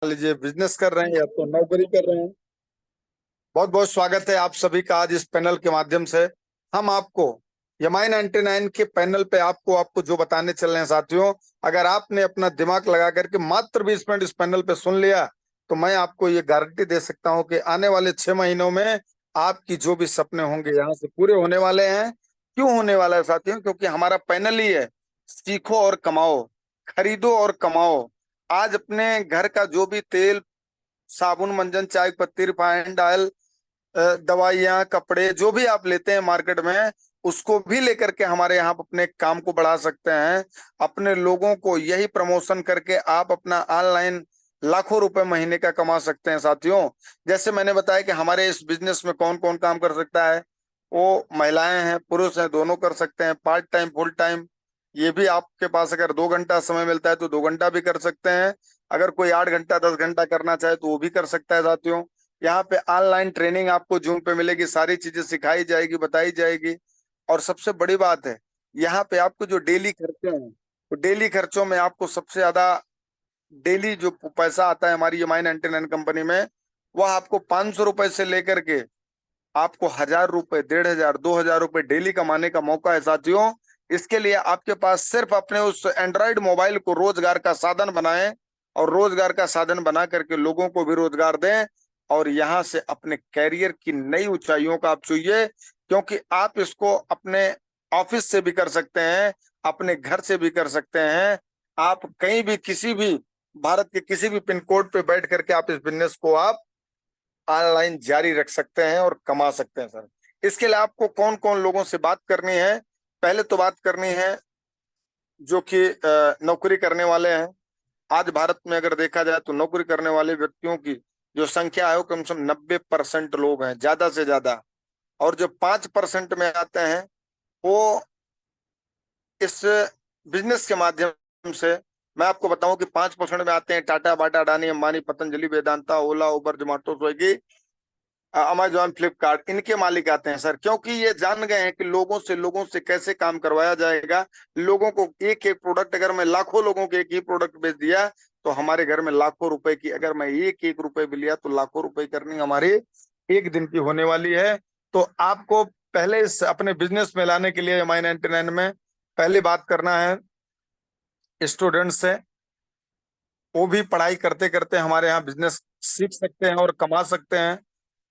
लीजिए, बिजनेस कर रहे हैं या तो नौकरी कर रहे हैं। बहुत बहुत स्वागत है आप सभी का आज इस पैनल के माध्यम से। हम आपको एमआई 99 के पैनल पे आपको आपको जो बताने चल रहे हैं साथियों, अगर आपने अपना दिमाग लगा करके मात्र 20 मिनट इस पैनल पे सुन लिया तो मैं आपको ये गारंटी दे सकता हूं कि आने वाले 6 महीनों में आपकी जो भी सपने होंगे यहाँ से पूरे होने वाले हैं। क्यों होने वाला है साथियों? क्योंकि हमारा पैनल ही है, सीखो और कमाओ, खरीदो और कमाओ। आज अपने घर का जो भी तेल, साबुन, मंजन, चाय पत्ती, रिफाइंड ऑयल, दवाइयाँ, कपड़े, जो भी आप लेते हैं मार्केट में, उसको भी लेकर के हमारे यहाँ अपने काम को बढ़ा सकते हैं। अपने लोगों को यही प्रमोशन करके आप अपना ऑनलाइन लाखों रुपए महीने का कमा सकते हैं साथियों। जैसे मैंने बताया कि हमारे इस बिजनेस में कौन कौन काम कर सकता है, वो महिलाएं हैं, पुरुष हैं, दोनों कर सकते हैं, पार्ट टाइम, फुल टाइम। ये भी आपके पास अगर 2 घंटा समय मिलता है तो 2 घंटा भी कर सकते हैं। अगर कोई 8 घंटा 10 घंटा करना चाहे तो वो भी कर सकता है साथियों। यहाँ पे ऑनलाइन ट्रेनिंग आपको जूम पे मिलेगी, सारी चीजें सिखाई जाएगी, बताई जाएगी। और सबसे बड़ी बात है, यहाँ पे आपको जो डेली खर्चे हैं, तो डेली खर्चों में आपको सबसे ज्यादा डेली जो पैसा आता है हमारी एमआई 99 कंपनी में, वह आपको 500 रुपए से लेकर के आपको 1000 रुपए, 1500, 2000 रुपए डेली कमाने का मौका है साथियों। इसके लिए आपके पास सिर्फ अपने उस एंड्रॉइड मोबाइल को रोजगार का साधन बनाएं और रोजगार का साधन बना करके लोगों को भी रोजगार दें और यहां से अपने कैरियर की नई ऊंचाइयों का आप छूइए। क्योंकि आप इसको अपने ऑफिस से भी कर सकते हैं, अपने घर से भी कर सकते हैं। आप कहीं भी, किसी भी भारत के किसी भी पिन कोड पे बैठ करके आप इस बिजनेस को आप ऑनलाइन जारी रख सकते हैं और कमा सकते हैं सर। इसके लिए आपको कौन कौन लोगों से बात करनी है? पहले तो बात करनी है जो कि नौकरी करने वाले हैं। आज भारत में अगर देखा जाए तो नौकरी करने वाले व्यक्तियों की जो संख्या है वो कम से कम 90% लोग हैं, ज्यादा से ज्यादा। और जो 5% में आते हैं वो इस बिजनेस के माध्यम से, मैं आपको बताऊं कि 5% में आते हैं टाटा, बाटा, अडानी, अंबानी, पतंजलि, वेदांता, ओला, उबर, जोमेटो, स्विगी, अमेजॉन, फ्लिपकार्ट। इनके मालिक आते हैं सर, क्योंकि ये जान गए हैं कि लोगों से कैसे काम करवाया जाएगा। लोगों को एक एक प्रोडक्ट, अगर मैं लाखों लोगों को एक ही प्रोडक्ट बेच दिया तो हमारे घर में लाखों रुपए की, अगर मैं एक एक रुपए भी लिया तो लाखों रुपए करनी हमारी एक दिन की होने वाली है। तो आपको पहले इस अपने बिजनेस में लाने के लिए एमआई 99 में पहले बात करना है स्टूडेंट से। वो भी पढ़ाई करते करते हमारे यहाँ बिजनेस सीख सकते हैं और कमा सकते हैं।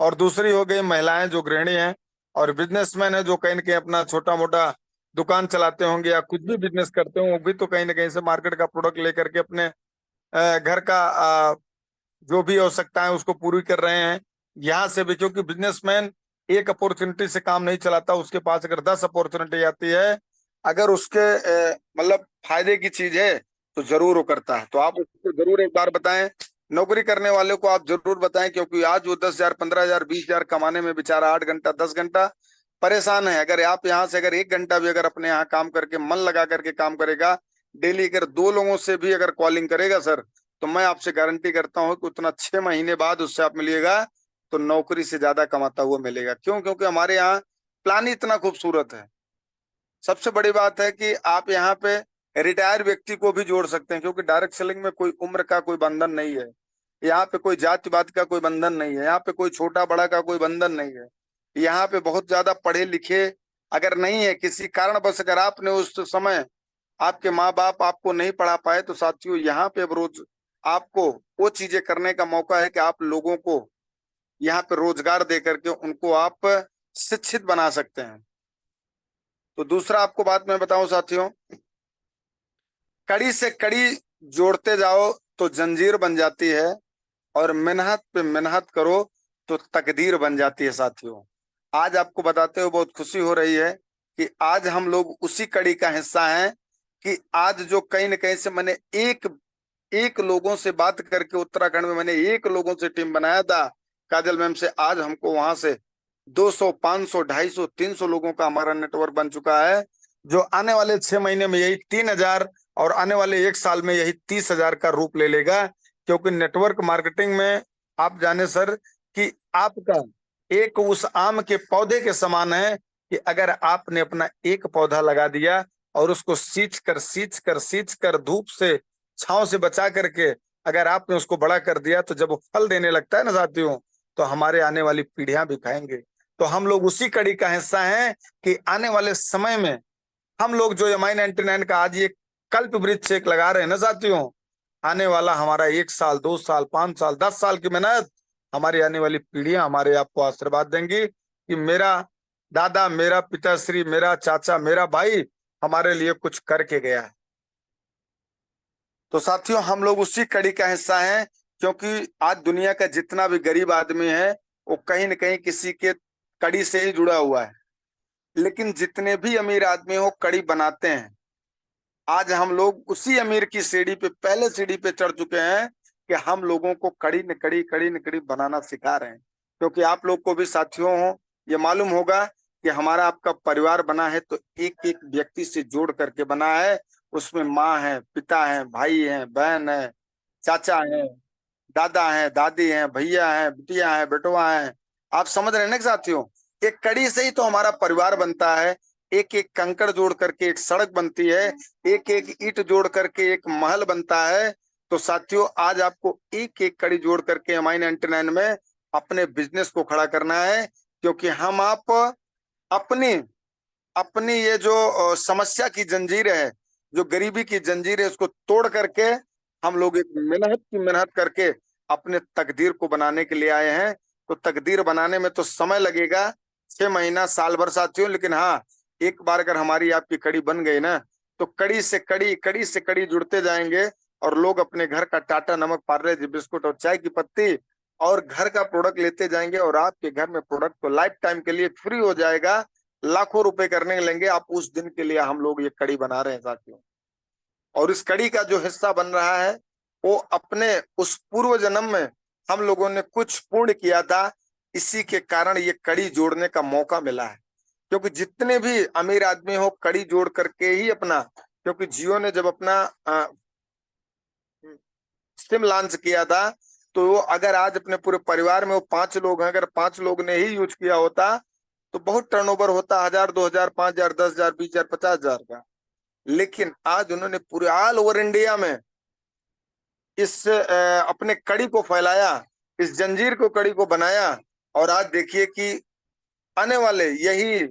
और दूसरी हो गई महिलाएं जो गृहिणी हैं और बिजनेसमैन है, जो कहीं ना कहीं अपना छोटा मोटा दुकान चलाते होंगे या कुछ भी बिजनेस करते होंगे, वो भी तो कहीं ना कहीं से मार्केट का प्रोडक्ट लेकर के अपने घर का जो भी आवश्यकता है उसको पूरी कर रहे हैं यहाँ से भी। क्योंकि बिजनेसमैन एक अपॉर्चुनिटी से काम नहीं चलाता, उसके पास अगर 10 अपॉर्चुनिटी आती है, अगर उसके मतलब फायदे की चीज है तो जरूर वो करता है। तो आप उसको जरूर एक बार बताएं, नौकरी करने वाले को आप जरूर बताएं। क्योंकि आज वो 10,000, 15,000, 20,000 कमाने में बेचारा 8 घंटा 10 घंटा परेशान है। अगर आप यहाँ से अगर 1 घंटा भी अगर अपने यहाँ काम करके मन लगा करके काम करेगा, डेली अगर 2 लोगों से भी अगर कॉलिंग करेगा सर, तो मैं आपसे गारंटी करता हूं कि उतना 6 महीने बाद उससे आप मिलिएगा तो नौकरी से ज्यादा कमाता हुआ मिलेगा। क्यों? क्योंकि हमारे यहाँ प्लान ही इतना खूबसूरत है। सबसे बड़ी बात है कि आप यहाँ पे रिटायर व्यक्ति को भी जोड़ सकते हैं, क्योंकि डायरेक्ट सेलिंग में कोई उम्र का कोई बंधन नहीं है। यहाँ पे कोई जाति पात का कोई बंधन नहीं है, यहाँ पे कोई छोटा बड़ा का कोई बंधन नहीं है। यहाँ पे बहुत ज्यादा पढ़े लिखे अगर नहीं है, किसी कारणवश अगर आपने उस समय आपके माँ बाप आपको नहीं पढ़ा पाए, तो साथियों यहाँ पे अब रोज आपको वो चीजें करने का मौका है कि आप लोगों को यहाँ पे रोजगार दे करके उनको आप शिक्षित बना सकते हैं। तो दूसरा आपको बात मैं बताऊं साथियों, कड़ी से कड़ी जोड़ते जाओ तो जंजीर बन जाती है और मेहनत पे मेहनत करो तो तकदीर बन जाती है साथियों। आज आपको बताते हुए बहुत खुशी हो रही है कि आज हम लोग उसी कड़ी का हिस्सा हैं कि आज जो कहीं न कहीं से मैंने एक एक लोगों से बात करके उत्तराखंड में मैंने एक लोगों से टीम बनाया था काजल मैम से, आज हमको वहां से 200, 500, 250, 300 लोगों का हमारा नेटवर्क बन चुका है, जो आने वाले 6 महीने में यही 3,000 और आने वाले 1 साल में यही 30,000 का रूप ले लेगा। क्योंकि नेटवर्क मार्केटिंग में आप जाने सर कि आपका एक उस आम के पौधे के समान है कि अगर आपने अपना एक पौधा लगा दिया और उसको सींच कर धूप से, छांव से बचा करके अगर आपने उसको बड़ा कर दिया तो जब वो फल देने लगता है ना साथियों, तो हमारे आने वाली पीढ़ियां भी खाएंगे। तो हम लोग उसी कड़ी का हिस्सा हैं कि आने वाले समय में हम लोग जो MI99 का आज ये कल्प वृक्ष एक लगा रहे हैं ना साथियों, आने वाला हमारा 1 साल 2 साल 5 साल 10 साल की मेहनत हमारी आने वाली पीढ़ियां हमारे आपको आशीर्वाद देंगी कि मेरा दादा, मेरा पिताश्री, मेरा चाचा, मेरा भाई हमारे लिए कुछ करके गया है। तो साथियों हम लोग उसी कड़ी का हिस्सा हैं, क्योंकि आज दुनिया का जितना भी गरीब आदमी है वो कहीं न कहीं किसी के कड़ी से ही जुड़ा हुआ है। लेकिन जितने भी अमीर आदमी हो कड़ी बनाते हैं। आज हम लोग उसी अमीर की सीढ़ी पे, पहले सीढ़ी पे चढ़ चुके हैं कि हम लोगों को कड़ी न कड़ी बनाना सिखा रहे हैं। क्योंकि आप लोग को भी साथियों हो ये मालूम होगा कि हमारा आपका परिवार बना है तो एक एक व्यक्ति से जोड़ करके बना है। उसमें माँ है, पिता है, भाई है, बहन है, चाचा है, दादा है, दादी है, भैया है, बिटिया है, बेटवा है। आप समझ रहे हैं ना साथियों, एक कड़ी से ही तो हमारा परिवार बनता है। एक एक कंकड़ जोड़ करके एक सड़क बनती है, एक एक ईंट जोड़ करके एक महल बनता है। तो साथियों आज आपको एक एक कड़ी जोड़ करके MI99 में अपने बिजनेस को खड़ा करना है। क्योंकि हम आप अपनी अपनी ये जो समस्या की जंजीर है, जो गरीबी की जंजीर है, उसको तोड़ करके हम लोग एक मेहनत करके अपने तकदीर को बनाने के लिए आए हैं। तो तकदीर बनाने में तो समय लगेगा, 6 महीना साल भर साथियों, लेकिन हाँ एक बार अगर हमारी आपकी कड़ी बन गई ना तो कड़ी से कड़ी जुड़ते जाएंगे और लोग अपने घर का टाटा नमक, पार्ले जी बिस्कुट और चाय की पत्ती और घर का प्रोडक्ट लेते जाएंगे और आपके घर में प्रोडक्ट तो लाइफ टाइम के लिए फ्री हो जाएगा। लाखों रुपए करने लेंगे आप उस दिन के लिए हम लोग ये कड़ी बना रहे हैं साथियों। और इस कड़ी का जो हिस्सा बन रहा है वो अपने उस पूर्व जन्म में हम लोगों ने कुछ पुण्य किया था, इसी के कारण ये कड़ी जोड़ने का मौका मिला है। क्योंकि जितने भी अमीर आदमी हो कड़ी जोड़ करके ही अपना, क्योंकि जियो ने जब अपना सिम लॉन्च किया था तो वो अगर आज अपने पूरे परिवार में वो 5 लोग हैं, अगर 5 लोग ने ही यूज किया होता तो बहुत टर्नओवर होता, 1000 2000 5000 10,000 20,000 50,000 का। लेकिन आज उन्होंने पूरे ऑल ओवर इंडिया में इस अपने कड़ी को फैलाया, इस जंजीर को, कड़ी को बनाया। और आज देखिए कि आने वाले यही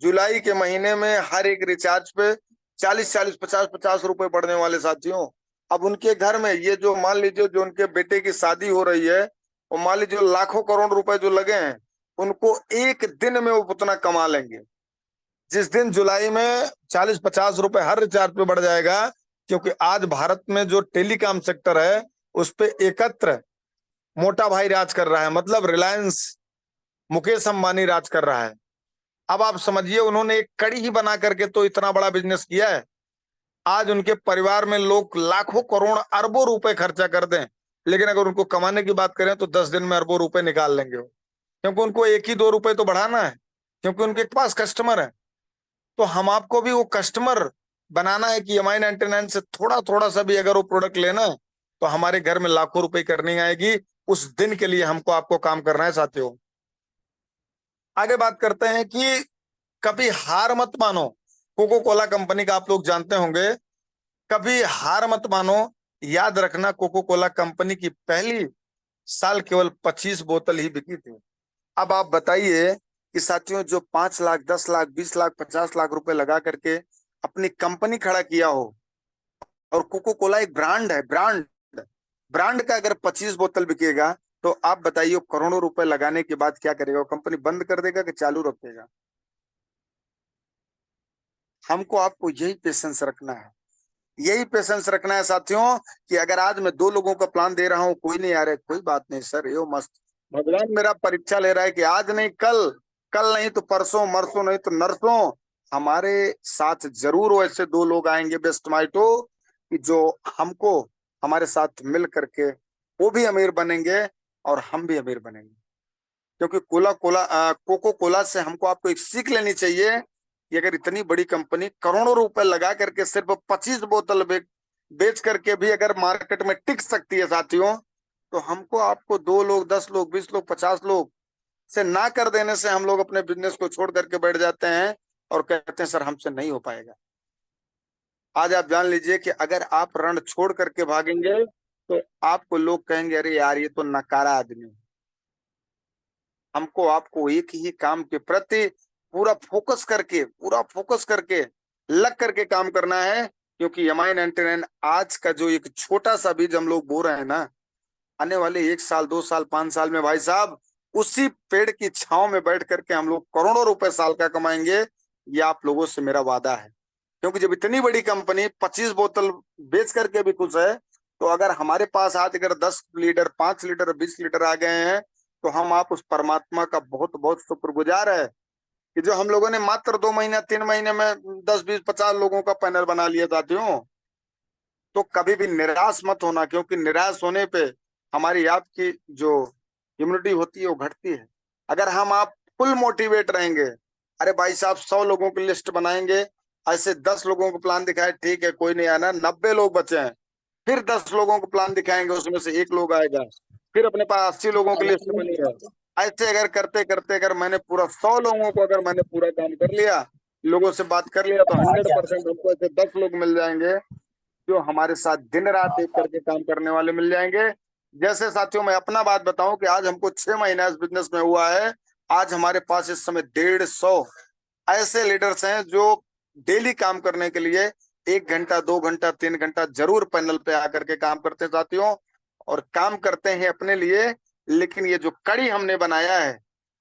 जुलाई के महीने में हर एक रिचार्ज पे 40 40 50 50 रुपए बढ़ने वाले साथियों। अब उनके घर में ये जो मान लीजिए जो उनके बेटे की शादी हो रही है, और मान लीजिए लाखों करोड़ रुपए जो लगे हैं, उनको एक दिन में वो उतना कमा लेंगे। जिस दिन जुलाई में 40 50 रुपए हर रिचार्ज पे बढ़ जाएगा, क्योंकि आज भारत में जो टेलीकॉम सेक्टर है उस पे एकत्र मोटा भाई राज कर रहा है, मतलब रिलायंस, मुकेश अंबानी राज कर रहा है। अब आप समझिए उन्होंने एक कड़ी ही बना करके तो इतना बड़ा बिजनेस किया है। आज उनके परिवार में लोग लाखों करोड़ अरबों रुपए खर्चा कर दें, लेकिन अगर उनको कमाने की बात करें तो 10 दिन में अरबों रुपए निकाल लेंगे वो। क्योंकि उनको एक ही 2 रुपए तो बढ़ाना है, क्योंकि उनके पास कस्टमर है। तो हम आपको भी वो कस्टमर बनाना है कि MI99 से थोड़ा थोड़ा सा भी अगर वो प्रोडक्ट लेना है तो हमारे घर में लाखों रुपए करनी आएगी। उस दिन के लिए हमको आपको काम करना है साथियों। आगे बात करते हैं कि कभी हार मत मानो। कोको कोला कंपनी का आप लोग जानते होंगे, कभी हार मत मानो। याद रखना कोको कोला कंपनी की पहली साल केवल 25 बोतल ही बिकी थी। अब आप बताइए कि साथियों जो 5 लाख 10 लाख 20 लाख 50 लाख रुपए लगा करके अपनी कंपनी खड़ा किया हो, और कोको कोला एक ब्रांड है, ब्रांड ब्रांड का अगर 25 बोतल बिकेगा तो आप बताइए करोड़ों रुपए लगाने के बाद क्या करेगा? वो कंपनी बंद कर देगा कि चालू रखेगा? हमको आपको यही पेशेंस रखना है, यही पेशेंस रखना है साथियों कि अगर आज मैं 2 लोगों का प्लान दे रहा हूं, कोई नहीं आ रहा है, कोई बात नहीं सर, यो मस्त, भगवान मेरा परीक्षा ले रहा है कि आज नहीं कल, कल नहीं तो परसों, मरसों नहीं तो नरसों हमारे साथ जरूर वैसे 2 लोग आएंगे बेस्ट माइटो कि जो हमको हमारे साथ मिल करके वो भी अमीर बनेंगे और हम भी अमीर बनेंगे। क्योंकि कोको कोला से हमको आपको एक सीख लेनी चाहिए कि अगर इतनी बड़ी कंपनी करोड़ों रुपए लगा करके सिर्फ 25 बोतल बेच करके भी अगर मार्केट में टिक सकती है साथियों, तो हमको आपको 2 लोग 10 लोग 20 लोग 50 लोग से ना कर देने से हम लोग अपने बिजनेस को छोड़ करके बैठ जाते हैं और कहते हैं सर हमसे नहीं हो पाएगा। आज आप जान लीजिए कि अगर आप रण छोड़ करके भागेंगे तो आपको लोग कहेंगे अरे यार ये तो नकारा आदमी है। हमको आपको एक ही काम के प्रति पूरा फोकस करके लग करके काम करना है, क्योंकि एमआई 99 आज का जो एक छोटा सा बीज हम लोग बो रहे हैं ना, आने वाले 1 साल 2 साल 5 साल में भाई साहब उसी पेड़ की छांव में बैठ करके हम लोग करोड़ों रुपए साल का कमाएंगे। ये आप लोगों से मेरा वादा है, क्योंकि जब इतनी बड़ी कंपनी 25 बोतल बेच करके भी खुश है, तो अगर हमारे पास आज अगर 10 लीटर 5 लीटर 20 लीटर आ गए हैं, तो हम आप उस परमात्मा का बहुत बहुत शुक्रगुजार है कि जो हम लोगों ने मात्र 2 महीने 3 महीने में 10 20 50 लोगों का पैनल बना लिया साथियों। तो कभी भी निराश मत होना, क्योंकि निराश होने पे हमारी आपकी जो इम्यूनिटी होती है वो घटती है। अगर हम आप फुल मोटिवेट रहेंगे, अरे भाई साहब 100 लोगों की लिस्ट बनाएंगे, ऐसे 10 लोगों को प्लान दिखाए, ठीक है कोई नहीं आना, 90 लोग बचे हैं, फिर 10 लोगों को प्लान दिखाएंगे, उसमें से एक लोग आएगा, फिर अपने पास 80 लोगों की लिस्ट बनी है। ऐसे अगर करते करते अगर मैंने पूरा 100 लोगों को अगर मैंने पूरा काम कर लिया, लोगों से बात कर लिया, तो 100% हमको ऐसे 10 लोग मिल जाएंगे जो हमारे साथ दिन रात एक करके काम करने वाले मिल जाएंगे। जैसे साथियों मैं अपना बात बताऊं कि आज हमको 6 महीना इस बिजनेस में हुआ है। आज हमारे पास इस समय 150 ऐसे लीडर्स हैं जो डेली काम करने के लिए 1 घंटा 2 घंटा 3 घंटा जरूर पैनल पे आकर के काम करते हैं साथियों, और काम करते हैं अपने लिए। लेकिन ये जो कड़ी हमने बनाया है,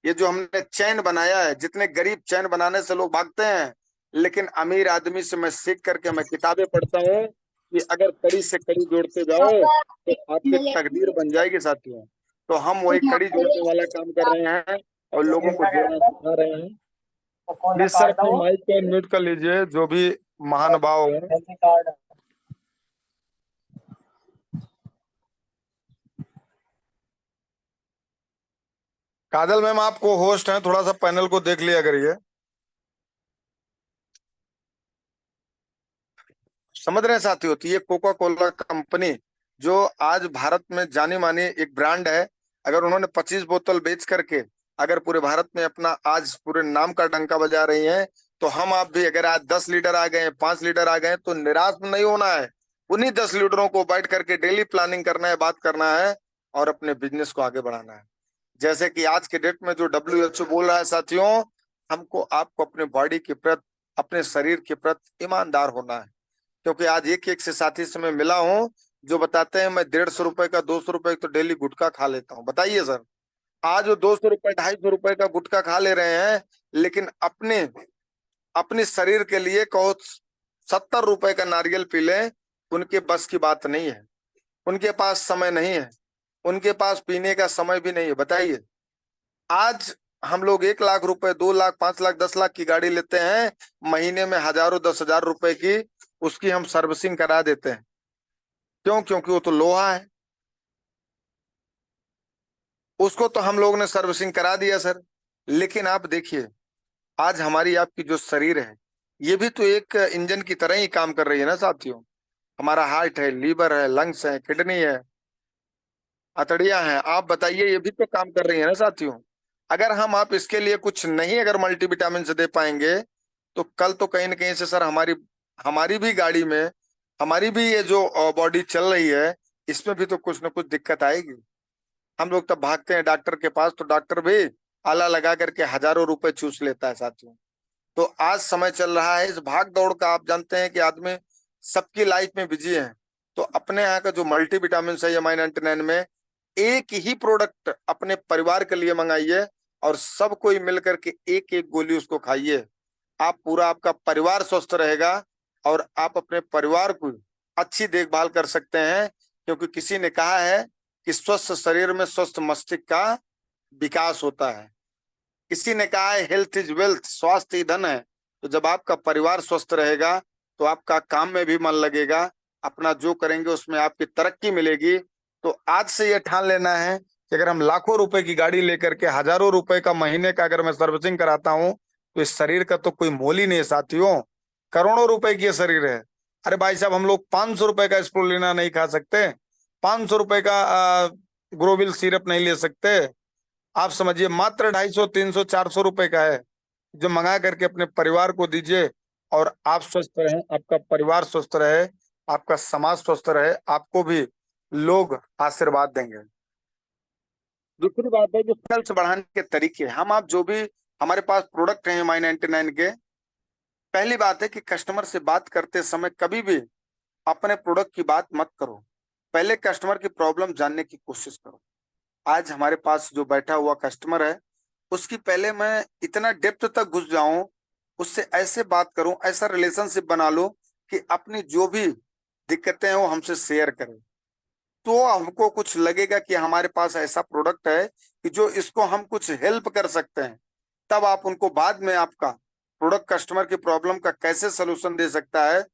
ये जो हमने चैन बनाया है, जितने गरीब चैन बनाने से लोग भागते हैं, लेकिन अमीर आदमी से मैं सीख करके मैं किताबें पढ़ता हूँ कि अगर कड़ी से कड़ी जोड़ते जाओ तो आपकी तकदीर बन जाएगी साथियों। तो हम वही कड़ी जोड़ने वाला काम कर रहे हैं और लोगों को जोड़ना सिखा रहे हैं। प्लीज सर अपने माइक को म्यूट कर लीजिए, जो भी महानुभाव हैं। काजल मैम आपको होस्ट हैं, थोड़ा सा पैनल को देख लिया करिए। समझ रहे हैं साथियों, तो ये कोका कोला कंपनी जो आज भारत में जानी मानी एक ब्रांड है, अगर उन्होंने 25 बोतल बेच करके अगर पूरे भारत में अपना आज पूरे नाम का डंका बजा रही हैं, तो हम आप भी अगर आज 10 लीटर आ गए 5 लीटर आ गए तो निराश नहीं होना है। उन्हीं 10 लीटरों को बैठ करके डेली प्लानिंग करना है, बात करना है और अपने बिजनेस को आगे बढ़ाना है। जैसे कि आज के डेट में जो WHO बोल रहा है साथियों, हमको आपको अपने बॉडी के प्रति अपने शरीर के प्रति ईमानदार होना है। क्योंकि आज एक एक से साथी से मैं मिला हूं जो बताते हैं मैं 150 रुपए का 200 रुपए तो डेली गुटखा खा लेता हूँ। बताइए सर, आज वो 200 रुपए 250 रुपए का गुटखा खा ले रहे हैं, लेकिन अपने अपने शरीर के लिए कहो 70 रुपए का नारियल पी लें, उनके बस की बात नहीं है। उनके पास समय नहीं है, उनके पास पीने का समय भी नहीं है। बताइए, आज हम लोग 1 लाख रुपए 2 लाख 5 लाख 10 लाख की गाड़ी लेते हैं, महीने में हजारों 10,000 रुपए की उसकी हम सर्विसिंग करा देते हैं। क्यों? क्योंकि वो तो लोहा है, उसको तो हम लोग ने सर्विसिंग करा दिया सर। लेकिन आप देखिए, आज हमारी आपकी जो शरीर है, ये भी तो एक इंजन की तरह ही काम कर रही है ना साथियों। हमारा हार्ट है, लीवर है, लंग्स है, किडनी है, अतड़ियां हैं, आप बताइए ये भी तो काम कर रही है ना साथियों। अगर हम आप इसके लिए कुछ नहीं अगर मल्टीविटामिन से दे पाएंगे, तो कल तो कहीं ना कहीं से सर हमारी हमारी भी गाड़ी में हमारी भी ये जो बॉडी चल रही है, इसमें भी तो कुछ ना कुछ दिक्कत आएगी। हम लोग तब भागते हैं डॉक्टर के पास, तो डॉक्टर भी आला लगा करके हजारों रुपए चूस लेता है साथियों। तो आज समय चल रहा है इस भाग दौड़ का, आप जानते हैं कि आदमी सबकी लाइफ में बिजी है। तो अपने यहाँ का जो मल्टीविटामिन है एमआई 99 में, एक ही प्रोडक्ट अपने परिवार के लिए मंगाइए और सब कोई मिल करके एक एक गोली उसको खाइए। आप पूरा आपका परिवार स्वस्थ रहेगा और आप अपने परिवार को अच्छी देखभाल कर सकते हैं। क्योंकि किसी ने कहा है कि स्वस्थ शरीर में स्वस्थ मस्तिष्क का विकास होता है। किसी ने कहा है हेल्थ इज वेल्थ, स्वास्थ्य ही धन है। तो जब आपका परिवार स्वस्थ रहेगा तो आपका काम में भी मन लगेगा, अपना जो करेंगे उसमें आपकी तरक्की मिलेगी। तो आज से ये ठान लेना है कि अगर हम लाखों रुपए की गाड़ी लेकर के हजारों रुपए का महीने का अगर मैं सर्विसिंग कराता हूँ, तो इस शरीर का तो कोई मोल ही नहीं है साथियों। करोड़ों रुपए की ये शरीर है। अरे भाई साहब, हम लोग 500 रुपए का स्प्रुलिना नहीं खा सकते, 500 रुपए का ग्रोविल सिरप नहीं ले सकते। आप समझिए, मात्र 250 300 400 रुपए का है, जो मंगा करके अपने परिवार को दीजिए और आप स्वस्थ रहें, आपका परिवार स्वस्थ रहे, आपका समाज स्वस्थ रहे, आपको भी लोग आशीर्वाद देंगे। दूसरी बात है जो सेल्स बढ़ाने के तरीके, हम आप जो भी हमारे पास प्रोडक्ट हैं My99 के, पहली बात है कि कस्टमर से बात करते समय कभी भी अपने प्रोडक्ट की बात मत करो, पहले कस्टमर की प्रॉब्लम जानने की कोशिश करो। आज हमारे पास जो बैठा हुआ कस्टमर है, उसकी पहले मैं इतना डेप्थ तक घुस जाऊं, उससे ऐसे बात करूं, ऐसा रिलेशनशिप बना लो कि अपनी जो भी दिक्कतें हैं वो हमसे शेयर करें, तो हमको कुछ लगेगा कि हमारे पास ऐसा प्रोडक्ट है कि जो इसको हम कुछ हेल्प कर सकते हैं। तब आप उनको बाद में आपका प्रोडक्ट कस्टमर की प्रॉब्लम का कैसे सोल्यूशन दे सकता है,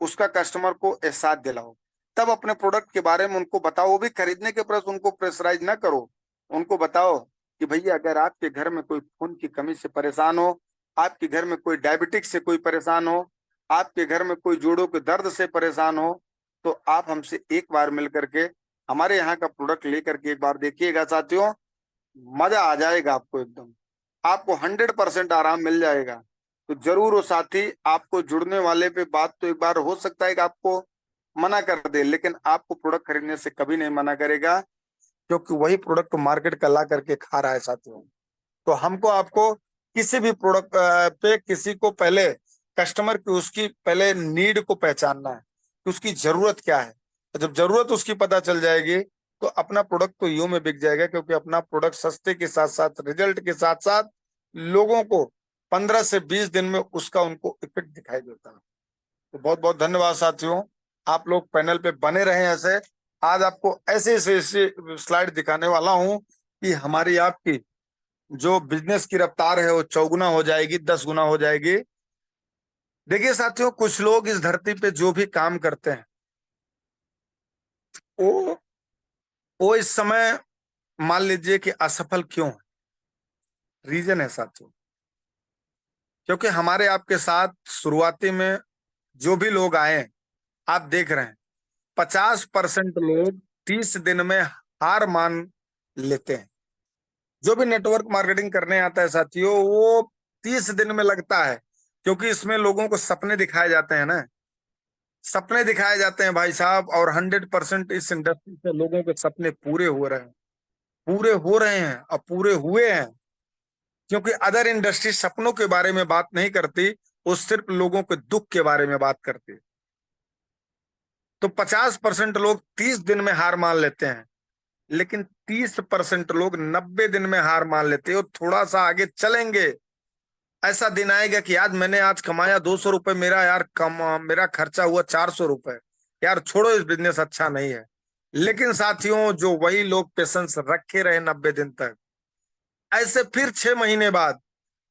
उसका कस्टमर को एहसास दिलाओ। तब अपने प्रोडक्ट के बारे में उनको बताओ, वो भी खरीदने के प्रति उनको प्रेशराइज ना करो। उनको बताओ कि भैया अगर आपके घर में कोई खून की कमी से परेशान हो, आपके घर में कोई डायबिटिक से कोई परेशान हो, आपके घर में कोई जोड़ों के दर्द से परेशान हो, तो आप हमसे एक बार मिल करके हमारे यहाँ का प्रोडक्ट लेकर के एक बार देखिएगा साथियों, मजा आ जाएगा आपको एकदम, आपको 100% आराम मिल जाएगा। तो जरूर वो साथी आपको जुड़ने वाले पे बात तो एक बार हो सकता है कि आपको मना कर दे, लेकिन आपको प्रोडक्ट खरीदने से कभी नहीं मना करेगा, क्योंकि वही प्रोडक्ट मार्केट का ला करके खा रहा है साथियों। तो हमको आपको किसी भी प्रोडक्ट पे किसी को पहले कस्टमर की उसकी पहले नीड को पहचानना है कि उसकी जरूरत क्या है। तो जब जरूरत उसकी पता चल जाएगी तो अपना प्रोडक्ट तो यूं में बिक जाएगा, क्योंकि अपना प्रोडक्ट सस्ते के साथ साथ रिजल्ट के साथ साथ लोगों को 15 से 20 दिन में उसका उनको इफेक्ट दिखाई देता है। तो बहुत बहुत धन्यवाद साथियों, आप लोग पैनल पे बने रहे ऐसे। आज आपको ऐसे ऐसे स्लाइड दिखाने वाला हूं कि हमारी आपकी जो बिजनेस की रफ्तार है वो 4 गुना हो जाएगी, 10 गुना हो जाएगी। देखिए साथियों, कुछ लोग इस धरती पे जो भी काम करते हैं वो वो इस समय मान लीजिए कि असफल क्यों है। रीजन है साथियों, क्योंकि हमारे आपके साथ शुरुआती में जो भी लोग आए, आप देख रहे हैं 50% लोग 30 दिन में हार मान लेते हैं। जो भी नेटवर्क मार्केटिंग करने आता है साथियों, वो 30 दिन में लगता है, क्योंकि इसमें लोगों को सपने दिखाए जाते हैं ना, सपने दिखाए जाते हैं भाई साहब, और 100% इस इंडस्ट्री से लोगों के सपने पूरे हो रहे हैं, पूरे हो रहे हैं और पूरे हुए हैं। क्योंकि अदर इंडस्ट्री सपनों के बारे में बात नहीं करती, वो सिर्फ लोगों के दुख के बारे में बात करती। तो 50% लोग 30 दिन में हार मान लेते हैं, लेकिन 30% लोग 90 दिन में हार मान लेते हैं और थोड़ा सा आगे चलेंगे। ऐसा दिन आएगा कि आज कमाया 200 रुपए, मेरा यार मेरा खर्चा हुआ 400 रुपए, यार छोड़ो इस बिजनेस अच्छा नहीं है। लेकिन साथियों, जो वही लोग पेशेंस रखे रहे 90 दिन तक, ऐसे फिर 6 महीने बाद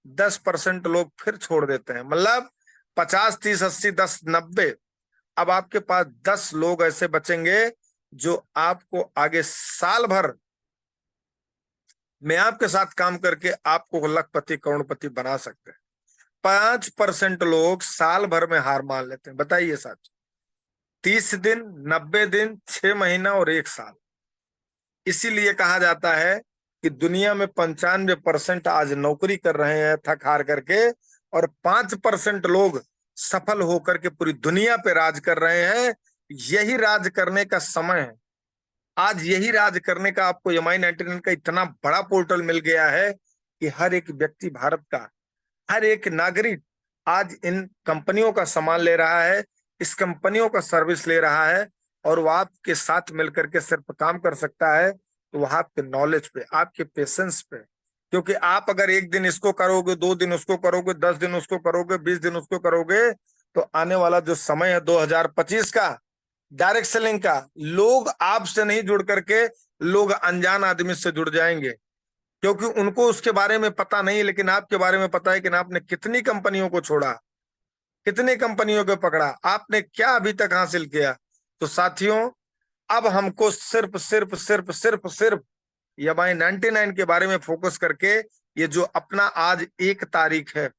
10% लोग फिर छोड़ देते हैं। मतलब 50 30 80 10 90, अब आपके पास 10 लोग ऐसे बचेंगे जो आपको आगे साल भर में आपके साथ काम करके आपको लखपति करोड़पति बना सकते हैं। 5% लोग साल भर में हार मान लेते हैं। बताइए साहब, 30 दिन, 90 दिन, 6 महीना और 1 साल। इसीलिए कहा जाता है कि दुनिया में 95% आज नौकरी कर रहे हैं थक हार करके, और 5% लोग सफल होकर के पूरी दुनिया पे राज कर रहे हैं। यही राज करने का समय है। आज यही राज करने का आपको MI99 का इतना बड़ा पोर्टल मिल गया है कि हर एक व्यक्ति भारत का, हर एक नागरिक आज इन कंपनियों का सामान ले रहा है, इस कंपनियों का सर्विस ले रहा है, और वो आपके साथ मिलकर के सिर्फ काम कर सकता है तो वह आपके नॉलेज पे, आपके पेशेंस पे। क्योंकि आप अगर एक दिन इसको करोगे, 2 दिन उसको करोगे, 10 दिन उसको करोगे, 20 दिन उसको करोगे, तो आने वाला जो समय है 2025 का, डायरेक्ट सेलिंग का, लोग आपसे नहीं जुड़ करके लोग अनजान आदमी से जुड़ जाएंगे, क्योंकि उनको उसके बारे में पता नहीं, लेकिन आपके बारे में पता है कि आपने कितनी कंपनियों को छोड़ा, कितनी कंपनियों को पकड़ा, आपने क्या अभी तक हासिल किया। तो साथियों, अब हमको सिर्फ सिर्फ सिर्फ सिर्फ सिर्फ MI99 के बारे में फोकस करके, ये जो अपना आज 1 तारीख है,